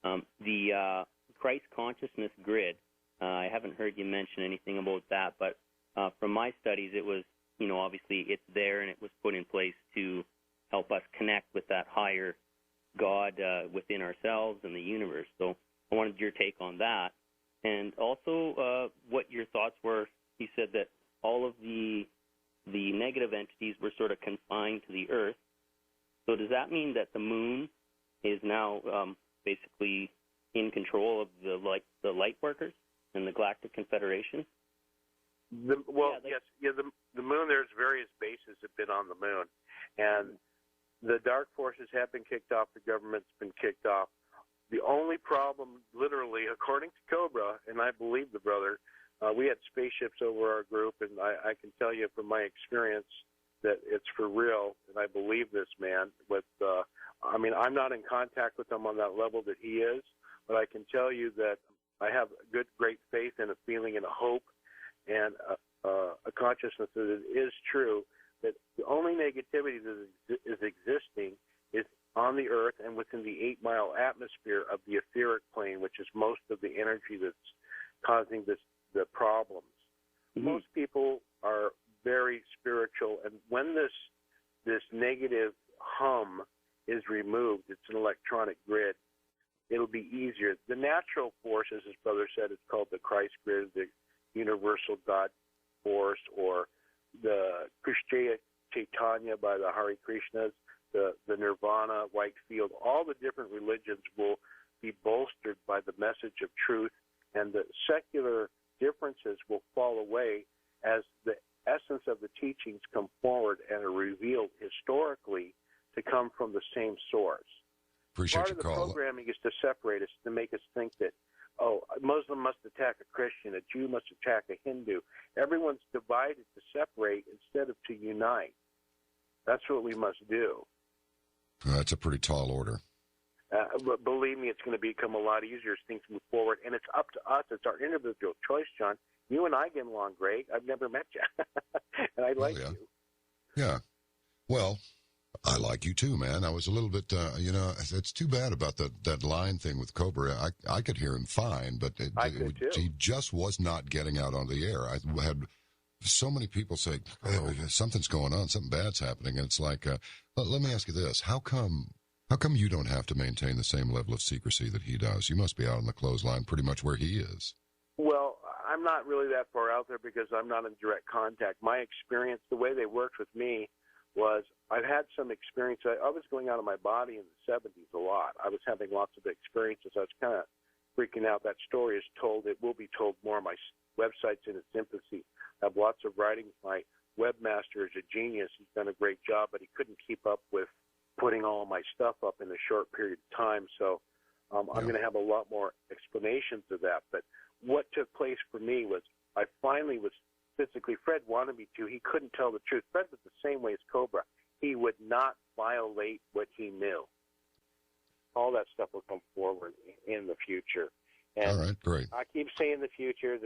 The Christ consciousness grid, I haven't heard you mention anything about that, but from my studies, it was, obviously it's there and it was put in place to help us connect with that higher God within ourselves and the universe. So I wanted your take on that. And also what your thoughts were. He said that all of the negative entities were sort of confined to the Earth. So does that mean that the moon is now basically in control of the light workers and the Galactic Confederation? Yes. The moon, there's various bases that have been on the moon. And the dark forces have been kicked off. The government's been kicked off. The only problem, literally, according to Cobra, and I believe the brother, we had spaceships over our group, and I can tell you from my experience that it's for real, and I believe this man. I'm not in contact with him on that level that he is, but I can tell you that I have great faith and a feeling and a hope and a consciousness that it is true, that the only negativity that is existing is on the Earth and within the 8-mile atmosphere of the etheric plane, which is most of the energy that's causing the problems. Mm-hmm. Most people are very spiritual, and when this negative hum is removed, it's an electronic grid, it'll be easier. The natural forces, as Brother said, it's called the Christ grid, the universal God force, or the Krishna Chaitanya by the Hare Krishnas, the Nirvana, white field. All the different religions will be bolstered by the message of truth, and the secular differences will fall away as the essence of the teachings come forward and are revealed historically to come from the same source. Appreciate Part of the programming is to separate us, to make us think that, a Muslim must attack a Christian, a Jew must attack a Hindu. Everyone's divided to separate instead of to unite. That's what we must do. That's a pretty tall order. But believe me, it's going to become a lot easier as things move forward. And it's up to us. It's our individual choice, John. You and I get along great. I've never met you. And I like you. Yeah. Well, I like you too, man. I was a little bit, it's too bad about that line thing with Cobra. I could hear him fine, but he just was not getting out on the air. I had so many people say, something's going on, something bad's happening. And it's like, let me ask you this. How come you don't have to maintain the same level of secrecy that he does? You must be out on the clothesline pretty much where he is. Well, I'm not really that far out there because I'm not in direct contact. My experience, the way they worked with me was I've had some experience. I was going out of my body in the 70s a lot. I was having lots of experiences. I was kind of freaking out. That story is told. It will be told more. My website's in its infancy. I have lots of writings. My webmaster is a genius. He's done a great job, but he couldn't keep up with putting all of my stuff up in a short period of time. So I'm going to have a lot more explanations of that. But what took place for me was I finally was physically, Fred wanted me to. He couldn't tell the truth. Fred was the same way as Cobra. He would not violate what he knew. All that stuff will come forward in the future. And all right, great. I keep saying the future.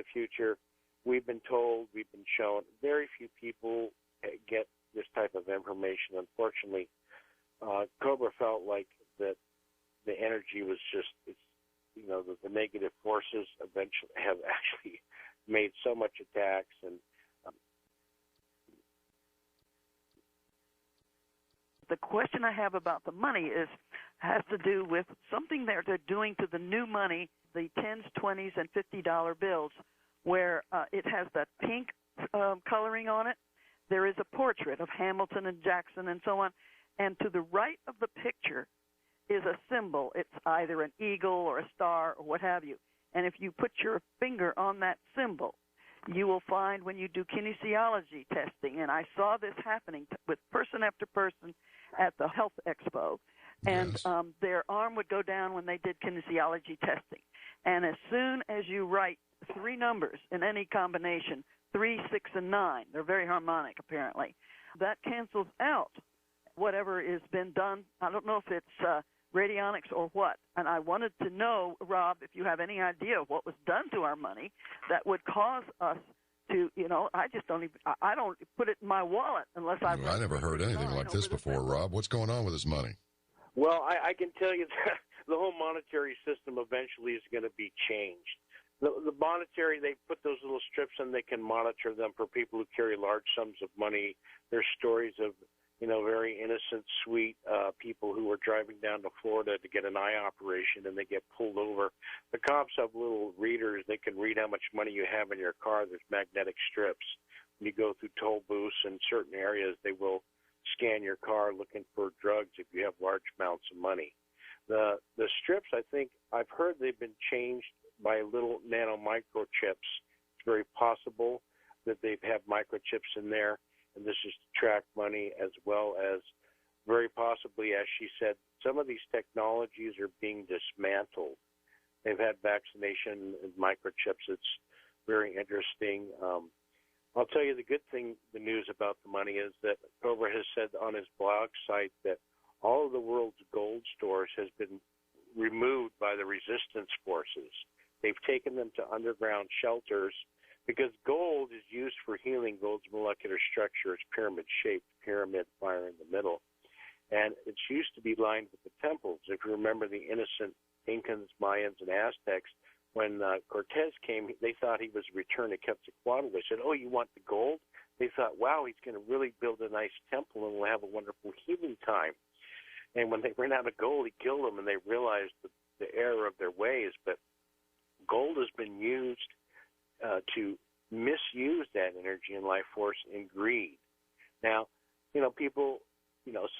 We've been told, we've been shown. Very few people get this type of information. Unfortunately, Cobra felt like that the energy was just, the negative forces eventually have actually made so much attacks. And the question I have about the money has to do with something that they're doing to the new money, the 10s, 20s, and $50 bills, where it has that pink coloring on it. There is a portrait of Hamilton and Jackson and so on, and to the right of the picture is a symbol. It's either an eagle or a star or what have you. And if you put your finger on that symbol, you will find when you do kinesiology testing, and I saw this happening with person after person at the Health Expo, and their arm would go down when they did kinesiology testing. And as soon as you write 3 numbers in any combination, 3, 6, and 9, they're very harmonic apparently, that cancels out whatever has been done. I don't know if it's radionics or what. And I wanted to know, Rob, if you have any idea of what was done to our money that would cause us to, I don't put it in my wallet unless I never heard anything like this before, Rob. What's going on with his money? Well, I can tell you that the whole monetary system eventually is going to be changed. The monetary, they put those little strips and they can monitor them for people who carry large sums of money. There's stories of, very innocent, sweet people who were driving down to Florida to get an eye operation and they get pulled over. The cops have little readers. They can read how much money you have in your car. There's magnetic strips. When you go through toll booths in certain areas, they will scan your car looking for drugs if you have large amounts of money. The strips, I think, I've heard they've been changed by little nano microchips. It's very possible that they have microchips in there, and this is to track money, as well as very possibly, as she said, some of these technologies are being dismantled. They've had vaccination and microchips. It's very interesting. I'll tell you the news about the money is that Cobra has said on his blog site that all of the world's gold stores has been removed by the resistance forces. They've taken them to underground shelters because gold is used for healing. Gold's molecular structure is pyramid-shaped, pyramid fire in the middle. And it's used to be lined with the temples. If you remember the innocent Incans, Mayans, and Aztecs, when Cortez came, they thought he was a return to Quetzalcoatl. They said, "Oh, you want the gold?" They thought, "Wow, he's going to really build a nice temple and we'll have a wonderful healing time." And when they ran out of gold, he killed them, and they realized the error of their ways. But gold has been used to misuse that energy and life force in greed. Now, people,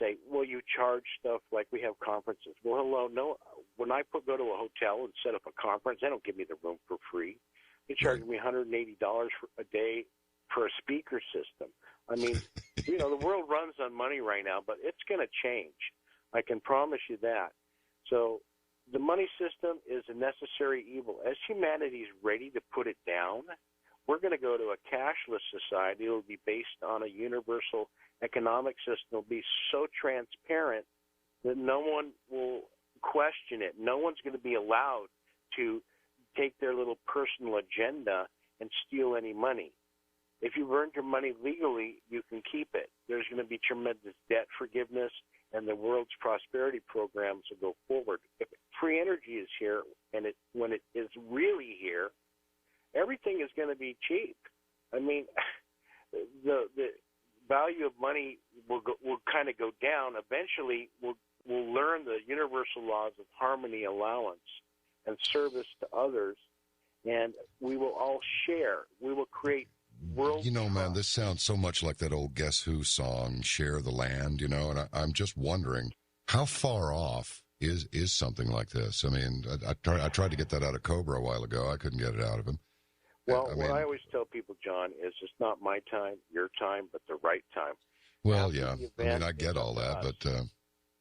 say, well, you charge stuff like we have conferences. Well, hello, no. When I go to a hotel and set up a conference, they don't give me the room for free. They charge me $180 a day for a speaker system. I mean, the world runs on money right now, but it's going to change. I can promise you that. So the money system is a necessary evil. As humanity is ready to put it down, we're going to go to a cashless society. It will be based on a universal economic system. It will be so transparent that no one will question it. No one's going to be allowed to take their little personal agenda and steal any money. If you've earned your money legally, you can keep it. There's going to be tremendous debt forgiveness, and the world's prosperity programs will go forward. If free energy is here, and when it is really here, everything is going to be cheap. I mean, the value of money will kind of go down. Eventually, we'll learn the universal laws of harmony, allowance, and service to others, and we will all share. We will create world. Man, this sounds so much like that old Guess Who song, Share the Land, and I'm just wondering, how far off is something like this? I mean, I tried to get that out of Cobra a while ago. I couldn't get it out of him. Well, what I always tell people, John, is it's not my time, your time, but the right time. Well, yeah. I get all that, but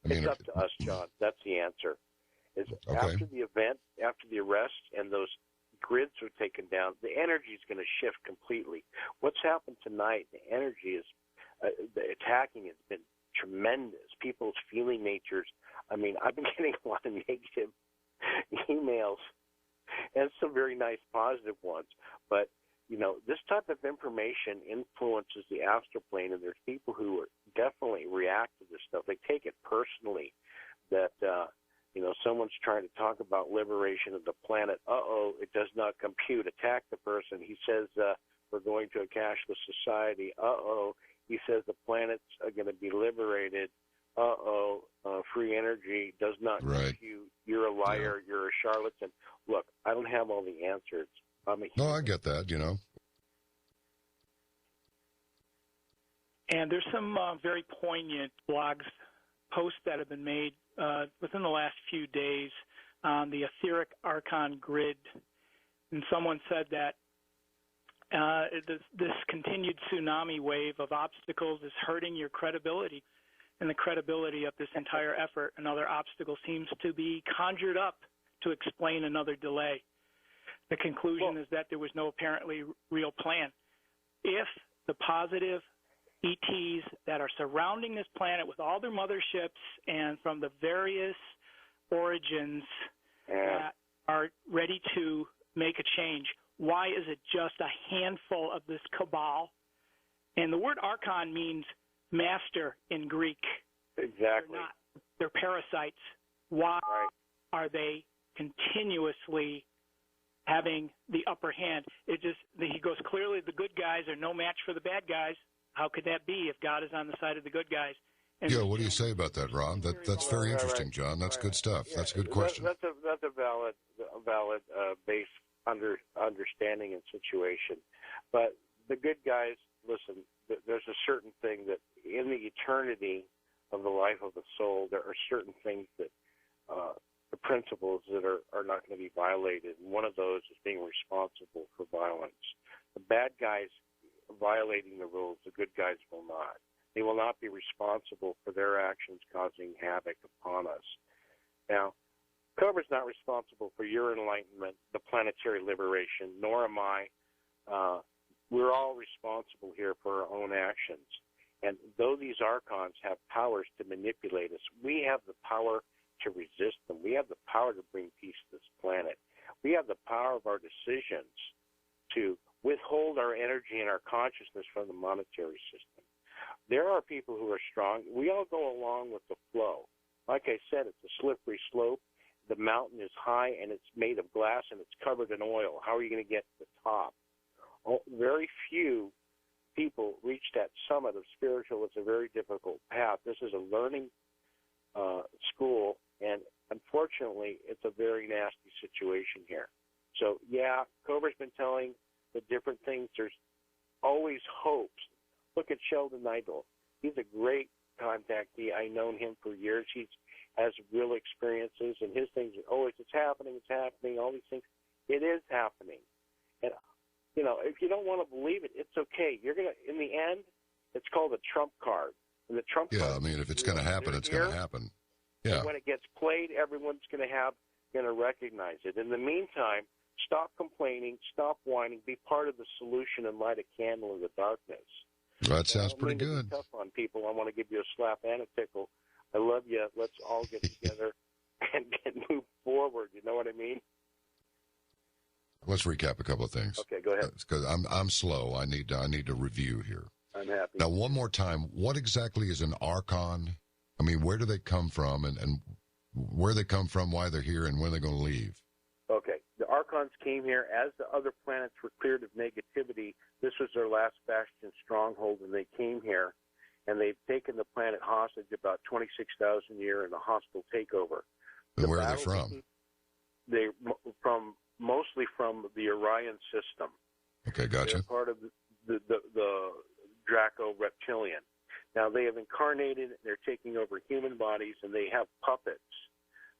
it's up to us, John. That's the answer. After the event, after the arrest, and those grids are taken down, the energy is going to shift completely. What's happened tonight, the energy is, the attacking has been tremendous. People's feeling natures. I mean, I've been getting a lot of negative emails and some very nice positive ones. But, this type of information influences the astral plane, and there's people who are definitely react to this stuff. They take it personally that, someone's trying to talk about liberation of the planet. It does not compute. Attack the person. He says we're going to a cashless society. He says the planets are going to be liberated. Free energy does not compute. You're a liar. Yeah. You're a charlatan. Look, I don't have all the answers. No, I get that, And there's some very poignant posts that have been made within the last few days on the etheric archon grid. And someone said that this continued tsunami wave of obstacles is hurting your credibility and the credibility of this entire effort. Another obstacle seems to be conjured up to explain another delay. The conclusion is that there was no apparently real plan. If the positive ETs that are surrounding this planet with all their motherships and from the various origins that are ready to make a change, why is it just a handful of this cabal? And the word archon means master in Greek. Exactly. They're parasites. Why are they continuously having the upper hand? He goes, clearly the good guys are no match for the bad guys. How could that be if God is on the side of the good guys? And what do you say about that, Rob? That's very interesting, John. That's good stuff. That's a good question. That's a valid base understanding and situation. But the good guys, listen, there's a certain thing that in the eternity of the life of the soul, there are certain things that the principles that are not going to be violated. And one of those is being responsible for violence. The bad guys violating the rules, the good guys will not. They will not be responsible for their actions causing havoc upon us. Now, Cobra's not responsible for your enlightenment, the planetary liberation, nor am I. We're all responsible here for our own actions. And though these archons have powers to manipulate us, we have the power to resist them. We have the power to bring peace to this planet. We have the power of our decisions to withhold our energy and our consciousness from the monetary system. There are people who are strong. We all go along with the flow. Like I said, it's a slippery slope. The mountain is high, and it's made of glass, and it's covered in oil. How are you going to get to the top? Very few people reach that summit of spiritual. It's a very difficult path. This is a learning school, and unfortunately, it's a very nasty situation here. So, yeah, Cobra's been telling the different things. There's always hopes. Look at Sheldon Neidel. He's a great contactee. I've known him for years. He has real experiences, and his things are always, it's happening, all these things. It is happening. And, if you don't want to believe it, it's okay. You're going to, in the end, it's called a trump card. And the trump card, if it's going to happen, it's going to happen. Yeah. And when it gets played, everyone's going to recognize it. In the meantime, stop complaining, stop whining, be part of the solution, and light a candle in the darkness. That sounds pretty good. Tough on people. I want to give you a slap and a tickle. I love you. Let's all get together and move forward. You know what I mean? Let's recap a couple of things. Okay, go ahead. Because I'm slow. I need to review here. I'm happy. Now, one more time. What exactly is an archon? I mean, where do they come from, and where they come from, why they're here, and when they're going to leave? Okay. The archons came here as the other planets were cleared of negativity. This was their last bastion stronghold, and they came here, and they've taken the planet hostage about 26,000 years in a hostile takeover. And where are they from? They're mostly from the Orion system. Okay, gotcha. They're part of the Draco reptilian. Now, they have incarnated, they're taking over human bodies, and they have puppets.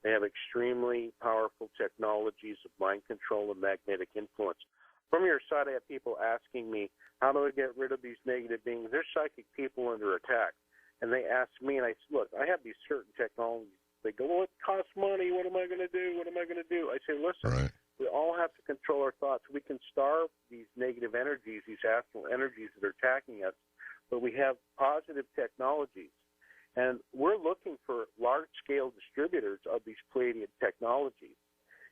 They have extremely powerful technologies of mind control and magnetic influence. From your side, I have people asking me, how do I get rid of these negative beings? They're psychic people under attack. And they ask me, and I said, look, I have these certain technologies. They go, well, it costs money. What am I going to do? What am I going to do? I say, listen, we all have to control our thoughts. We can starve these negative energies, these astral energies that are attacking us, but we have positive technologies. And we're looking for large-scale distributors of these Pleiadian technologies.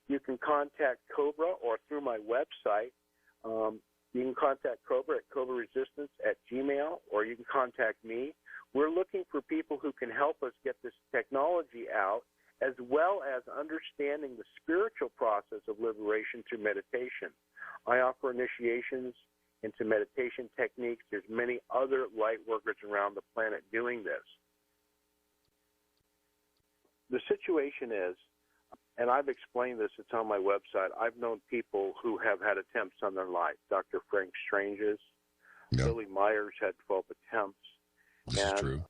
You can contact Cobra or through my website. You can contact Cobra at CobraResistance@gmail, or you can contact me. We're looking for people who can help us get this technology out, as well as understanding the spiritual process of liberation through meditation. I offer initiations into meditation techniques. There's many other light workers around the planet doing this. The situation is, and I've explained this, it's on my website, I've known people who have had attempts on their life. Dr. Frank Strange's, Billy Myers had 12 attempts. This is true.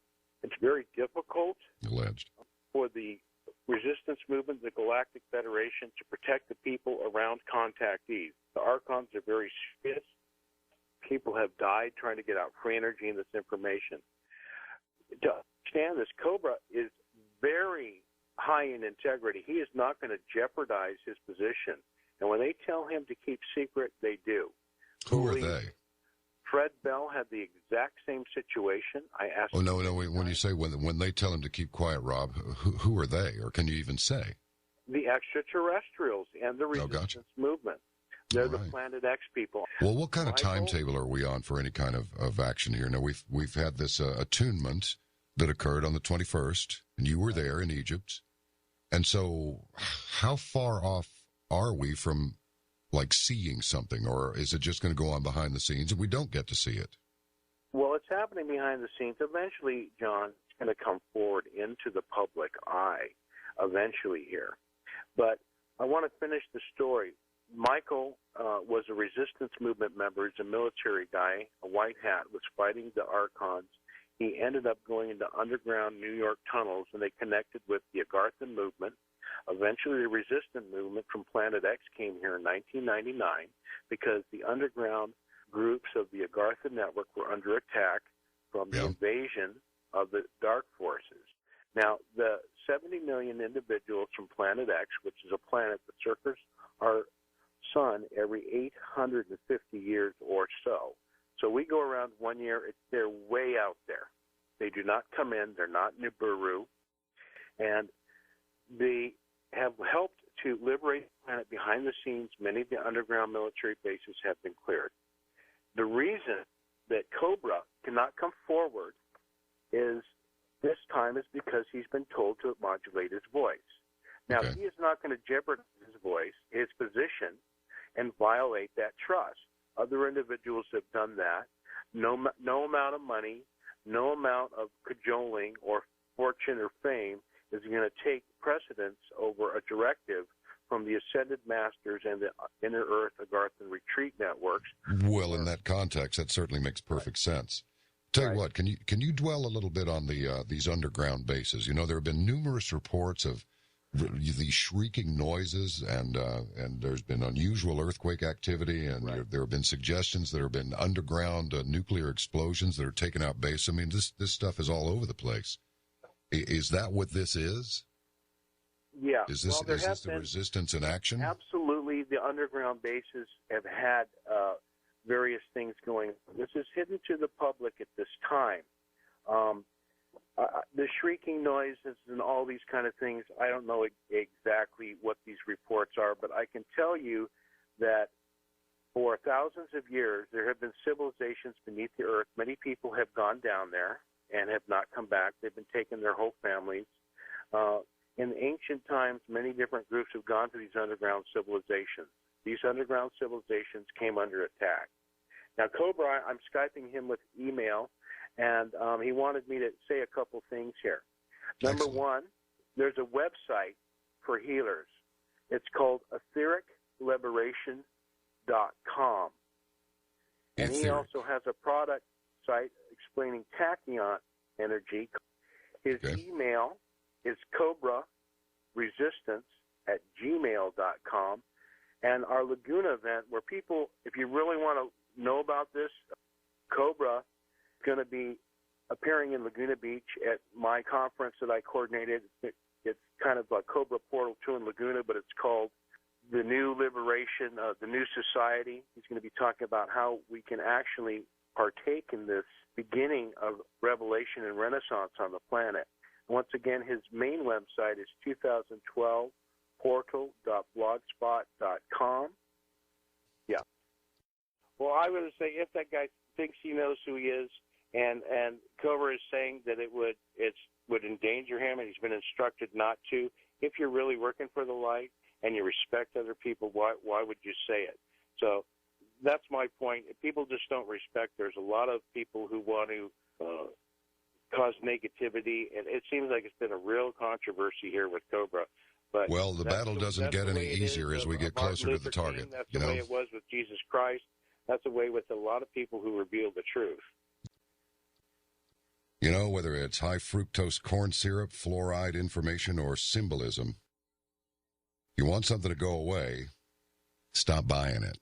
It's very difficult Alleged. For the resistance movement, the Galactic Federation, to protect the people around contactees. The Archons are very serious. People have died trying to get out free energy and this information. To understand this, Cobra is very high in integrity. He is not going to jeopardize his position. And when they tell him to keep secret, they do. Who are they? Fred Bell had the exact same situation. I asked. Oh, no. When you say when they tell him to keep quiet, Rob, who are they, or can you even say? The extraterrestrials and the resistance movement. They're the Planet X people. Well, what kind of timetable are we on for any kind of action here? Now, we've had this attunement that occurred on the 21st, and you were there in Egypt. And so how far off are we from, like, seeing something, or is it just going to go on behind the scenes and we don't get to see it? Well, it's happening behind the scenes. Eventually, John, it's going to come forward into the public eye eventually here. But I want to finish the story. Michael was a resistance movement member. He's a military guy, a white hat, was fighting the Archons. He ended up going into underground New York tunnels, and they connected with the Agarthan movement. Eventually, the resistance movement from Planet X came here in 1999 because the underground groups of the Agartha network were under attack from the invasion of the Dark Forces. Now, the 70 million individuals from Planet X, which is a planet that circles our sun every 850 years or so. So we go around 1 year, they're way out there. They do not come in, they're not Nibiru, and they have helped to liberate the planet behind the scenes. Many of the underground military bases have been cleared. The reason that Cobra cannot come forward is this time is because he's been told to modulate his voice. Now, he is not going to jeopardize his voice, his position, and violate that trust. Other individuals have done that. No amount of money, no amount of cajoling or fortune or fame is going to take precedence over a directive from the Ascended Masters and the Inner Earth Agarthan Retreat networks. Well, in that context, that certainly makes perfect sense. Tell you what, can you dwell a little bit on these underground bases? You know, there have been numerous reports of these shrieking noises, and there's been unusual earthquake activity, and there have been suggestions there have been underground nuclear explosions that are taking out base. I mean, this stuff is all over the place. Is that what this is? Yeah. Is this the resistance in action? Absolutely. The underground bases have had various things going on. This is hidden to the public at this time. The shrieking noises and all these kind of things, I don't know exactly what these reports are, but I can tell you that for thousands of years, there have been civilizations beneath the earth. Many people have gone down there and have not come back. They've been taking their whole families. In ancient times, many different groups have gone to these underground civilizations. These underground civilizations came under attack. Now, Cobra, I'm Skyping him with email, and he wanted me to say a couple things here. Number one, there's a website for healers. It's called ethericliberation.com. And he also has a product site explaining tachyon energy. His email is cobraresistance@gmail.com. And our Laguna event, where people, if you really want to know about this, Cobra is going to be appearing in Laguna Beach at my conference that I coordinated. It's kind of like Cobra Portal 2 in Laguna, but it's called The New Liberation, the New Society. He's going to be talking about how we can actually partake in this beginning of revelation and renaissance on the planet. Once again, his main website is 2012portal.blogspot.com. Yeah. Well, I would say if that guy thinks he knows who he is, and Cobra is saying that it would endanger him, and he's been instructed not to. If you're really working for the light and you respect other people, why would you say it? So that's my point. People just don't respect. There's a lot of people who want to cause negativity, and it seems like it's been a real controversy here with Cobra. But well, the battle doesn't get any easier as we get closer to the target. That's the way it was with Jesus Christ. That's the way with a lot of people who reveal the truth. You know, whether it's high fructose corn syrup, fluoride information, or symbolism, you want something to go away, stop buying it.